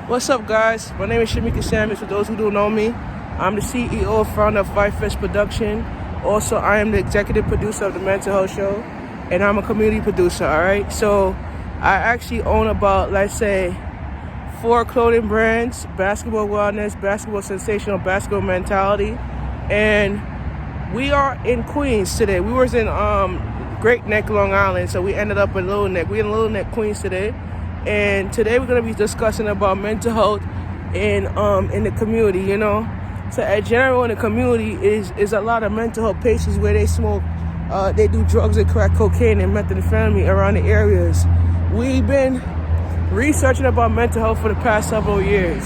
What's up, guys? My name is Shamika Samuels. For those who don't know me, I'm the CEO and founder of Firefish Production. Also, I am the executive producer of the Mental Health Show, and I'm a community producer, all right? So I actually own about, let's say, 4 clothing brands: Basketball Wellness, Basketball Sensational, Basketball Mentality. And we are in Queens today. We was in Great Neck, Long Island, so we ended up in Little Neck. We're in Little Neck, Queens today. And today we're going to be discussing about mental health in the community, you know. So in general, in the community is a lot of mental health patients where they smoke, they do drugs and crack cocaine and methamphetamine around the areas. We've been researching about mental health for the past several years,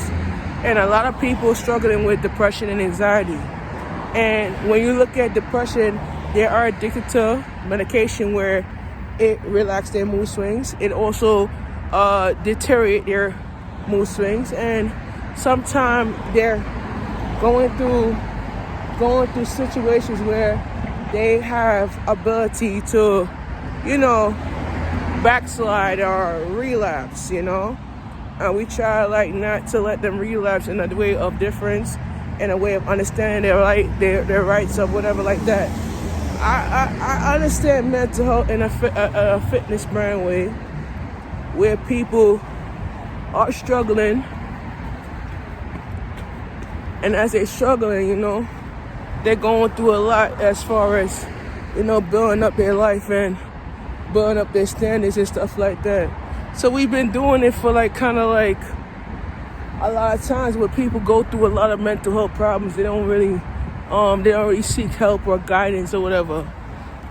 and a lot of people struggling with depression and anxiety. And when you look at depression, they are addicted to medication where it relaxes their mood swings. It also deteriorate their mood swings, and sometimes they're going through situations where they have ability to, you know, backslide or relapse, you know. And we try not to let them relapse in a way of difference, in a way of understanding their rights or whatever like that. I understand mental health in a fitness brand way, where people are struggling, and as they're struggling, you know, they're going through a lot as far as, you know, building up their life and building up their standards and stuff like that. So we've been doing it for kind of a lot of times where people go through a lot of mental health problems. They don't really seek help or guidance or whatever.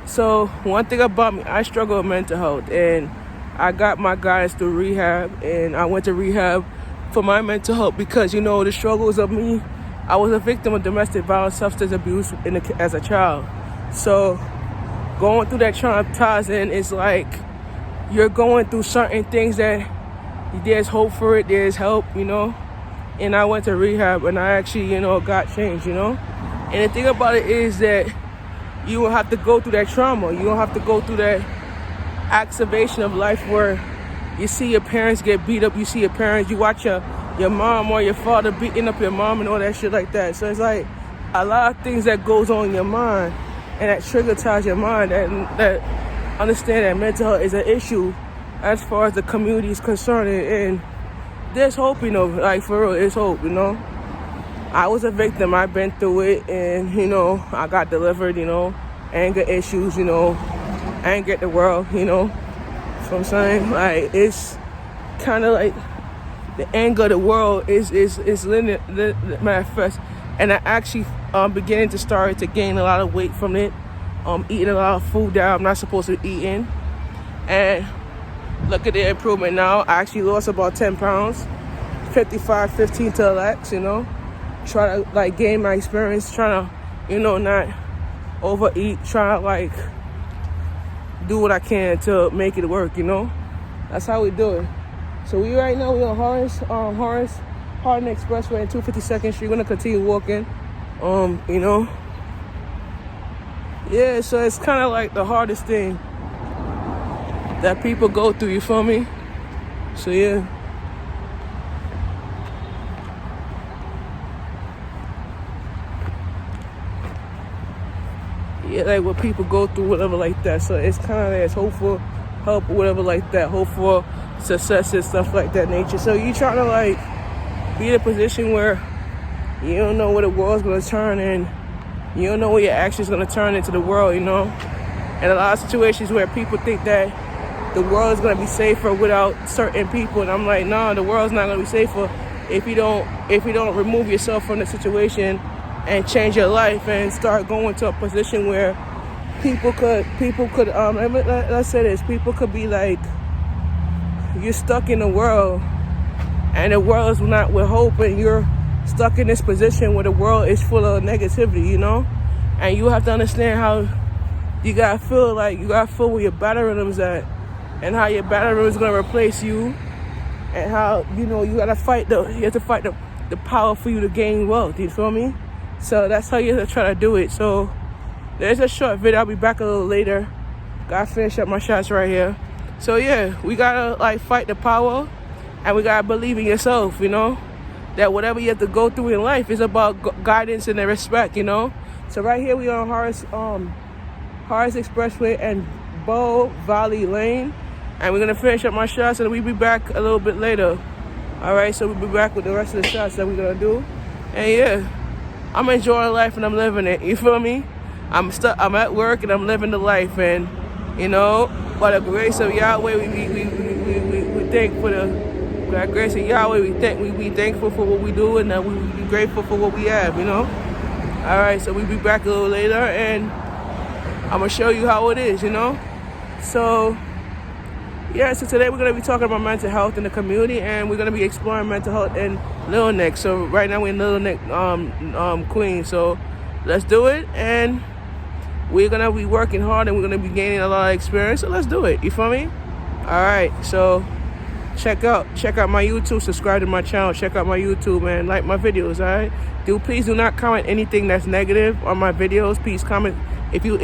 So one thing about me, I struggle with mental health, and I got my guidance through rehab, and I went to rehab for my mental health because, you know, the struggles of me, I was a victim of domestic violence, substance abuse as a child. So going through that traumatizing is like you're going through certain things that there's hope for it, there's help, you know. And I went to rehab, and I actually, you know, got changed, you know. And the thing about it is that you don't have to go through that trauma. You don't have to go through that activation of life where you see your parents get beat up, you watch your mom or your father beating up your mom and all that shit like that. So it's like a lot of things that goes on in your mind and that trigger your mind, that understand that mental health is an issue as far as the community is concerned. And there's hope, you know, like for real, it's hope, you know. I was a victim, I've been through it, and, you know, I got delivered, you know, anger issues, you know, anger at the world, you know. So I'm saying, like, it's kind of like the anger of the world is manifest, and I actually beginning to start to gain a lot of weight from it. Eating a lot of food that I'm not supposed to be eating, and look at the improvement now. I actually lost about 10 pounds, 15 to relax, you know. Try to gain my experience, trying to, you know, not overeat, trying to do what I can to make it work, you know. That's how we do it. So we're on Hardin Expressway and 252nd Street. We're gonna continue walking, you know. Yeah, so it's kind of like the hardest thing that people go through, you feel me? So yeah. Yeah, like what people go through, whatever like that. So it's kind of there's hope for help or whatever like that, hope for success and stuff like that nature. So you trying to be in a position where you don't know where the world's gonna turn, and you don't know where your actions gonna turn into the world, you know. And a lot of situations where people think that the world is gonna be safer without certain people, and I'm like, nah, the world's not gonna be safer if you don't remove yourself from the situation and change your life and start going to a position where people could let's say this, people could be like, you're stuck in the world and the world is not with hope, and you're stuck in this position where the world is full of negativity, you know. And you have to understand how you gotta feel where your battle rhythm's at, and how your battle rhythm is gonna replace you, and how, you know, you have to fight the power for you to gain wealth, you feel me? So that's how you have to try to do it. So there's a short video. I'll be back a little later. Gotta finish up my shots right here. So yeah, we gotta fight the power And we gotta believe in yourself, you know? That whatever you have to go through in life is about guidance and respect, you know? So right here we on Horace Expressway and Bow Valley Lane. And we're gonna finish up my shots and we'll be back a little bit later. Alright, so we'll be back with the rest of the shots that we're gonna do. And yeah, I'm enjoying life and I'm living it, you feel me? I'm at work and I'm living the life, and you know, by the grace of Yahweh, we thank for the grace of Yahweh. We thankful for what we do, and we be grateful for what we have, you know. All right, so we'll be back a little later, and I'm gonna show you how it is, you know. So yeah, so today we're gonna be talking about mental health in the community, and we're gonna be exploring mental health in Little Neck. So right now we're in Little Neck, Queens. So let's do it, and we're gonna be working hard, and we're gonna be gaining a lot of experience. So let's do it. You feel me? All right. So check out my YouTube. Subscribe to my channel. Check out my YouTube, man. Like my videos. All right. Please do not comment anything that's negative on my videos. Please comment if you're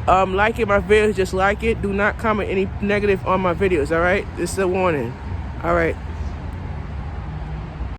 liking my videos. Just like it. Do not comment any negative on my videos. All right. This is a warning. All right.